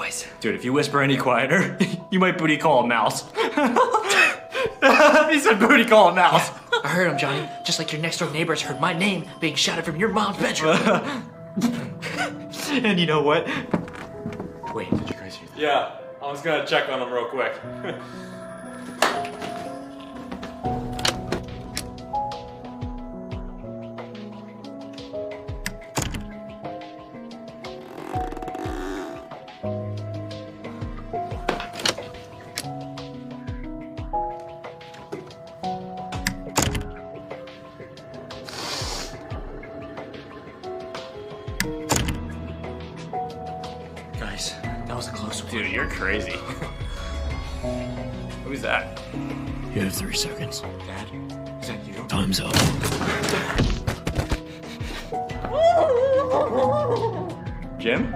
voice. Dude, if you whisper any quieter, you might booty call a mouse. He said booty call a mouse. I heard him, Johnny. Just like your next door neighbors heard my name being shouted from your mom's bedroom. And you know what? Wait, did you guys hear that? Yeah, I was gonna check on him real quick. Guys, that was a close one. Dude, you're crazy. Who's that? You have 3 seconds. Dad, is that you? Time's up. Jim?